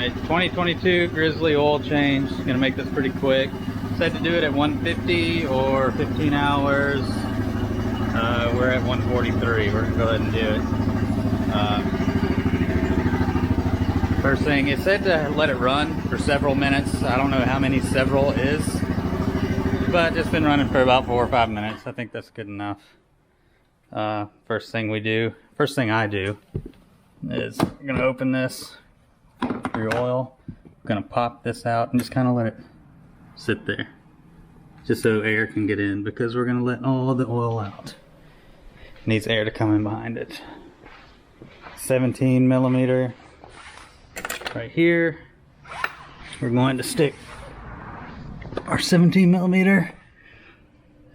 Alright, 2022 Grizzly oil change. Gonna make this pretty quick. Said to do it at 150 or 15 hours. We're at 143. We're gonna go ahead and do it. First thing, it said to let it run for several minutes. I don't know how many several is, but it's been running for about 4 or 5 minutes. I think that's good enough. First thing I do is I'm gonna open this for your oil. I'm gonna pop this out and just kind of let it sit there, just so air can get in, because we're gonna let all the oil out. It needs air to come in behind it. 17 millimeter right here. We're going to stick our 17 millimeter.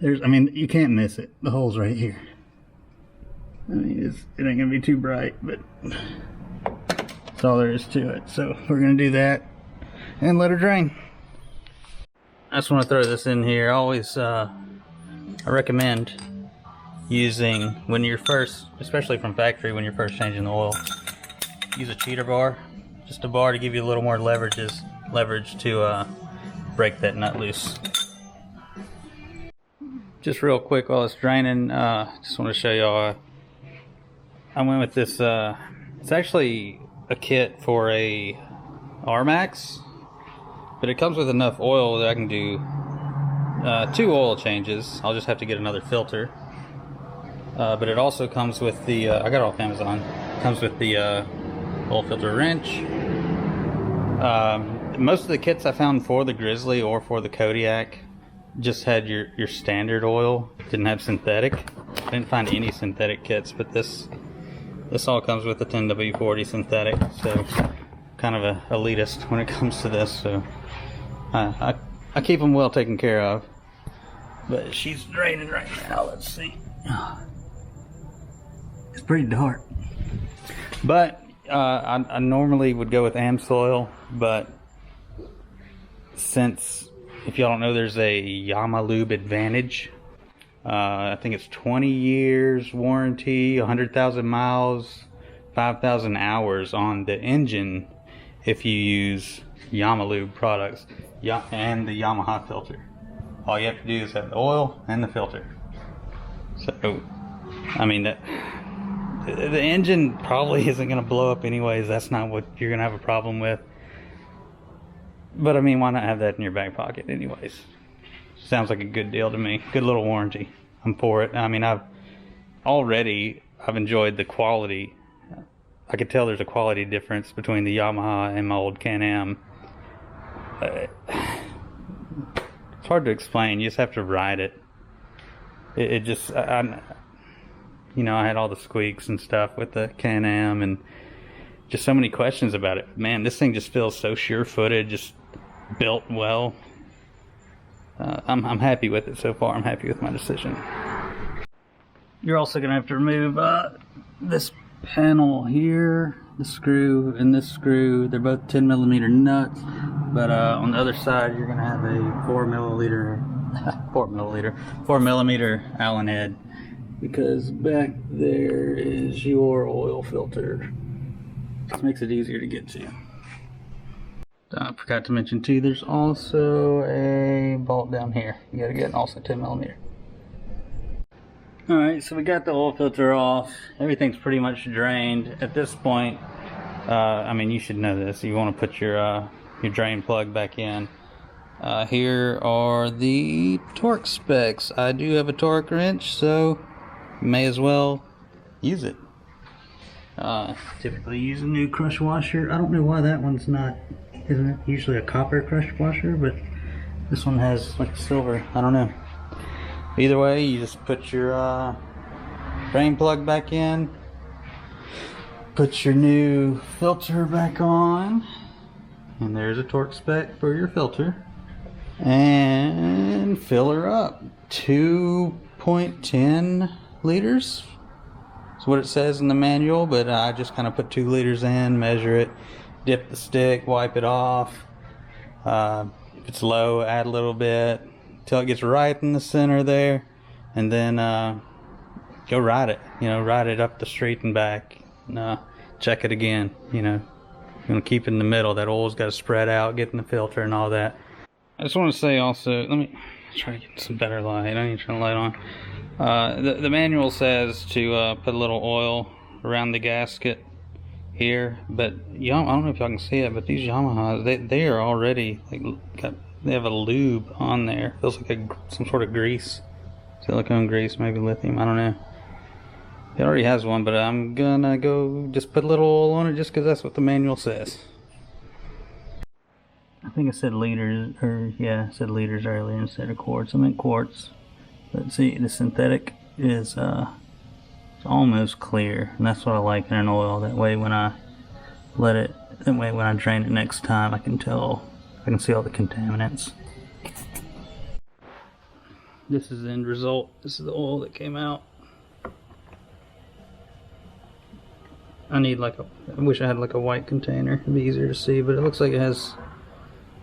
I mean, you can't miss it. The hole's right here. I mean, it ain't gonna be too bright, but that's all there is to it. So we're gonna do that and let her drain. I just want to throw this in here. Always, I recommend using, when you're first, especially from factory, when you're first changing the oil, use a cheater bar, just a bar to give you a little more leverage to break that nut loose. Just real quick while it's draining, just want to show y'all. I went with this. It's actually a kit for a R-Max, but it comes with enough oil that I can do 2 oil changes. I'll just have to get another filter. But it also comes with the, I got it off Amazon, it comes with the oil filter wrench. Most of the kits I found for the Grizzly or for the Kodiak just had your standard oil, didn't have synthetic. I didn't find any synthetic kits, but this all comes with the 10W40 synthetic, so kind of a elitist when it comes to this, so I keep them well taken care of. But she's draining right now. Let's see. It's pretty dark. But I normally would go with AmSoil, but since, if y'all don't know, there's a Yamaha Lube Advantage. I think it's 20 years warranty, 100,000 miles, 5,000 hours on the engine if you use Yamaha Lube products and the Yamaha filter. All you have to do is have the oil and the filter. So, I mean, the engine probably isn't going to blow up anyways. That's not what you're going to have a problem with. But I mean, why not have that in your back pocket anyways? Sounds like a good deal to me. Good little warranty. I'm for it. I mean, I've enjoyed the quality. I could tell there's a quality difference between the Yamaha and my old Can-Am. It's hard to explain. You just have to ride it. It just, I had all the squeaks and stuff with the Can-Am and just so many questions about it. Man, this thing just feels so sure-footed, just built well. I'm happy with it so far. I'm happy with my decision. You're also going to have to remove this panel here, the screw and this screw. They're both 10 millimeter nuts, but on the other side you're going to have a 4 millimeter Allen head, because back there is your oil filter. This makes it easier to get to. I forgot to mention too, there's also a bolt down here. You gotta get also 10 millimeter. Alright, so we got the oil filter off. Everything's pretty much drained. At this point, I mean, you should know this. You want to put your drain plug back in. Here are the torque specs. I do have a torque wrench, so may as well use it. Typically use a new crush washer. I don't know why that one's not, isn't it usually a copper crush washer, but this one has like silver. I don't know. Either way, you just put your drain plug back in, put your new filter back on, and there's a torque spec for your filter, and fill her up. 2.10 liters. That's what it says in the manual, but I just kind of put 2 liters in, measure it, dip the stick, wipe it off. If it's low, add a little bit till it gets right in the center there, and then go ride it. Ride it up the street and back. And, check it again. I'm gonna keep it in the middle. That oil's got to spread out, get in the filter and all that. I just want to say also, let me try to get some better light. I need to turn the light on. The manual says to put a little oil around the gasket here, but I don't know if y'all can see it, but these Yamahas, they are already like they have a lube on there. Feels like some sort of grease, silicone grease, maybe lithium. I don't know. It already has one, but I'm gonna go just put a little oil on it just because that's what the manual says. I think it said liters, or yeah, it said liters earlier instead of quarts. I meant quarts. But see, the synthetic is it's almost clear, and that's what I like in an oil. That way, when I when I drain it next time, I can see all the contaminants. This is the end result. This is the oil that came out. I wish I had like a white container. It'd be easier to see, but it looks like it has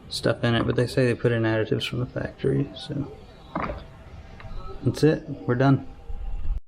stuff in it, but they say they put in additives from the factory, so that's it. We're done.